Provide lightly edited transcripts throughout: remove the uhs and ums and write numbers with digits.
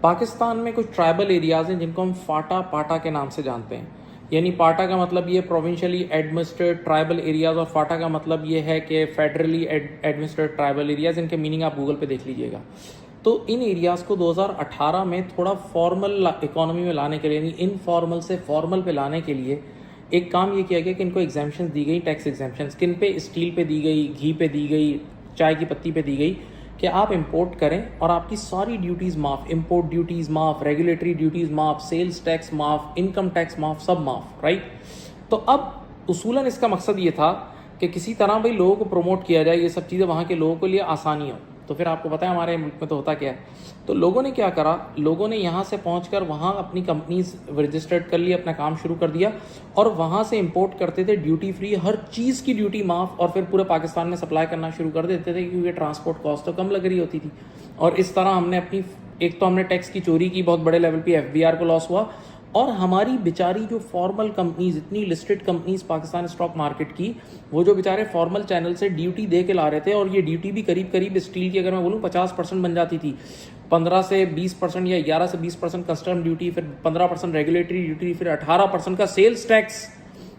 पाकिस्तान में कुछ tribal areas हैं जिनको हम फाटा पाटा के नाम से जानते हैं। यानी पाटा का मतलब ये प्रोविंशियली एडमिनिस्ट्रेटेड ट्राइबल एरियाज़, और फाटा का मतलब ये है कि फेडरली एडमिनिस्ट्रेटेड ट्राइबल एरियाज़। इनके मीनिंग आप गूगल पे देख लीजिएगा। तो इन एरियाज़ को 2018 में थोड़ा फॉर्मल इकोनॉमी में लाने के लिए, यानी इनफॉर्मल से फॉर्मल पे लाने के लिए एक काम ये किया गया कि इनको एग्जाम्पशन दी गई, टैक्स एग्जाम्पशन। किन पे? स्टील पे दी गई, घी पे दी गई, चाय की पत्ती पे दी गई कि आप इंपोर्ट करें और आपकी सारी ड्यूटीज़ माफ़, इंपोर्ट ड्यूटीज़ माफ़, रेगुलेटरी ड्यूटीज़ माफ़, सेल्स टैक्स माफ़, इनकम टैक्स माफ़, सब माफ़, राइट। तो अब उसूलन इसका मकसद ये था कि किसी तरह भाई लोगों को प्रमोट किया जाए, ये सब चीज़ें वहाँ के लोगों के लिए आसानी हो। तो फिर आपको पता है हमारे मुल्क में तो होता क्या है, तो लोगों ने क्या करा, लोगों ने यहाँ से पहुँचकर वहाँ अपनी कंपनीज रजिस्टर्ड कर ली, अपना काम शुरू कर दिया, और वहाँ से इंपोर्ट करते थे ड्यूटी फ्री, हर चीज़ की ड्यूटी माफ़, और फिर पूरे पाकिस्तान में सप्लाई करना शुरू कर देते थे क्योंकि ट्रांसपोर्ट कॉस्ट तो कम लग रही होती थी। और इस तरह हमने अपनी, एक तो हमने टैक्स की चोरी की, बहुत बड़े लेवल पे FBR को लॉस हुआ, और हमारी बेचारी जो फॉर्मल कंपनीज, इतनी listed companies Pakistan stock market की, वो जो बेचारे फॉर्मल चैनल से ड्यूटी दे के ला रहे थे, और ये ड्यूटी भी करीब करीब स्टील की अगर मैं बोलूँ 50% बन जाती थी। 15 से 20% या 11 से 20% कस्टम ड्यूटी, फिर 15% रेगुलेटरी ड्यूटी, फिर 18% का सेल्स टैक्स,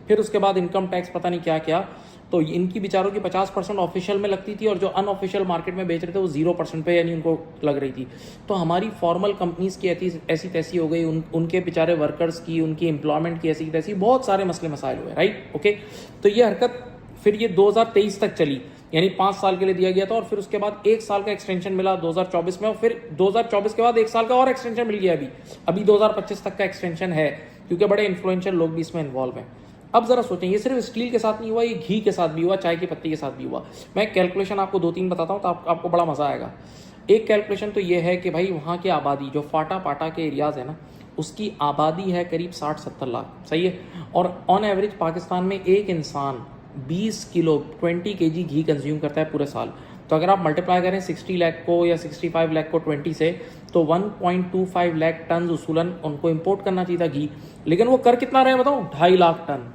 फिर उसके बाद इनकम टैक्स, पता नहीं क्या क्या। तो इनकी बेचारों की 50% ऑफिशियल में लगती थी, और जो अनऑफिशियल मार्केट में बेच रहे थे वो 0% पे, यानी उनको लग रही थी। तो हमारी फॉर्मल कंपनीज की ऐसी तैसी हो गई, उनके बेचारे वर्कर्स की, उनकी एम्प्लॉयमेंट की ऐसी तैसी, बहुत सारे मसले मसाइल हुए, राइट, ओके। तो ये हरकत फिर ये 2023 तक चली, यानी 5 साल के लिए दिया गया था, और फिर उसके बाद 1 साल का एक्सटेंशन मिला 2024 में, और फिर 2024 के बाद 1 साल का और एक्सटेंशन मिल गया। अभी 2025 तक का एक्सटेंशन है, क्योंकि बड़े इन्फ्लुएंशियल लोग भी इसमें इन्वॉल्व हैं। अब जरा सोचें, ये सिर्फ स्टील के साथ नहीं हुआ, ये घी के साथ भी हुआ, चाय की पत्ती के साथ भी हुआ। मैं कैलकुलेशन आपको 2-3 बताता हूँ तो आपको बड़ा मजा आएगा। एक कैलकुलेशन तो ये है कि भाई वहाँ की आबादी, जो फाटा पाटा के एरियाज़ है ना, उसकी आबादी है करीब 60-70 लाख, सही है। और ऑन एवरेज पाकिस्तान में एक इंसान 20 किलो 20 kg घी कंज्यूम करता है पूरे साल। तो अगर आप मल्टीप्लाई करें 60 लाख को या 65 लाख को 20 से, तो 1.25 लाख टन उसूलन उनको इंपोर्ट करना चाहिए था घी, लेकिन वो कर कितना रहे बताओ? 2.5 लाख टन।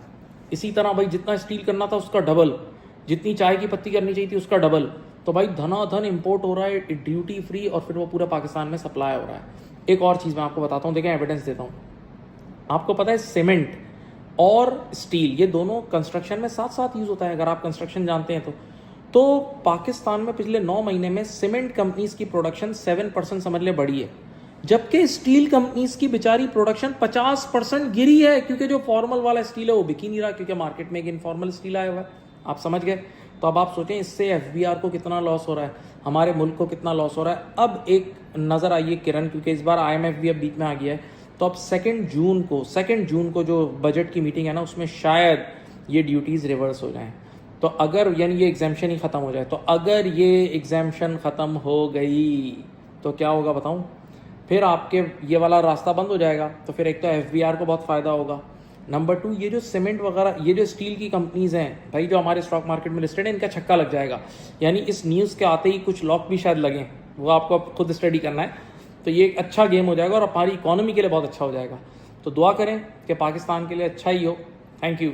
इसी तरह भाई जितना स्टील करना था उसका डबल, जितनी चाय की पत्ती करनी चाहिए थी उसका डबल। तो भाई धनाधन इंपोर्ट हो रहा है ड्यूटी फ्री, और फिर वो पूरा पाकिस्तान में सप्लाई हो रहा है। एक और चीज़ मैं आपको बताता हूँ, देखें एविडेंस देता हूँ। आपको पता है सीमेंट और स्टील ये दोनों कंस्ट्रक्शन में साथ साथ यूज़ होता है, अगर आप कंस्ट्रक्शन जानते हैं तो पाकिस्तान में पिछले 9 महीने में सीमेंट कंपनीज की प्रोडक्शन 7% समझ ले बढ़ी है, जबकि स्टील कंपनीज की बेचारी प्रोडक्शन 50% गिरी है, क्योंकि जो फॉर्मल वाला स्टील है वो बिक ही नहीं रहा, क्योंकि मार्केट में एक इनफॉर्मल स्टील आया हुआ है। आप समझ गए? तो अब आप सोचें इससे FBR को कितना लॉस हो रहा है, हमारे मुल्क को कितना लॉस हो रहा है। अब एक नज़र आइए किरण, क्योंकि इस बार IMF भी अब बीच में आ गया है, तो अब 2 जून को जो बजट की मीटिंग है ना, उसमें शायद ये ड्यूटीज़ रिवर्स हो जाएं। तो अगर यानी ये एग्जाम्शन ही ख़त्म हो जाए, तो अगर ये एग्जाम्शन ख़त्म हो गई तो क्या होगा बताऊं? फिर आपके ये वाला रास्ता बंद हो जाएगा। तो फिर एक तो FBR को बहुत फ़ायदा होगा, नंबर 2 ये जो सीमेंट वगैरह, ये जो स्टील की कंपनीज़ हैं भाई जो हमारे स्टॉक मार्केट में लिस्टेड है, इनका छक्का लग जाएगा। यानी इस न्यूज़ के आते ही कुछ लॉक भी शायद लगें, वो आपको अब खुद स्टडी करना है। तो ये एक अच्छा गेम हो जाएगा और हमारी इकॉनमी के लिए बहुत अच्छा हो जाएगा। तो दुआ करें कि पाकिस्तान के लिए अच्छा ही हो। Thank you.